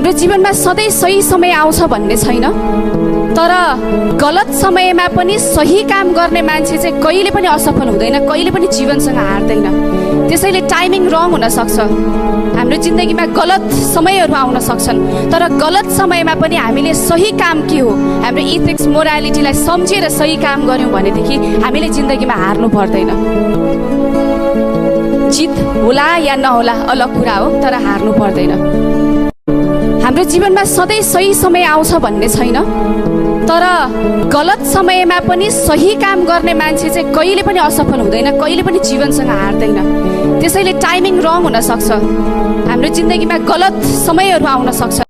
हाम्रो जीवनमा सधैँ सही समय आउँछ भन्ने छैन, तर गलत समयमा पनि सही काम गर्ने मान्छे चाहिँ कहिले पनि असफल हुँदैन, कहिले पनि जीवनसँग हार्दैन। त्यसैले टाइमिङ रङ हुन सक्छ, हाम्रो जिन्दगीमा गलत समयहरू आउन सक्छन्, तर गलत समयमा पनि हामीले सही काम के हो, हाम्रो इथिक्स मोरालिटीलाई सम्झेर सही काम गऱ्यौँ भनेदेखि हामीले जिन्दगीमा हार्नु पर्दैन। जित होला या नहोला अलग कुरा हो, तर हार्नु पर्दैन। हाम्रो जीवनमा सधैँ सही समय आउँछ भन्ने छैन, तर गलत समयमा पनि सही काम गर्ने मान्छे चाहिँ कहिले पनि असफल हुँदैन, कहिले पनि जीवनसँग हार्दैन। त्यसैले टाइमिङ रङ हुन सक्छ, हाम्रो जिन्दगीमा गलत समयहरू आउन सक्छन्,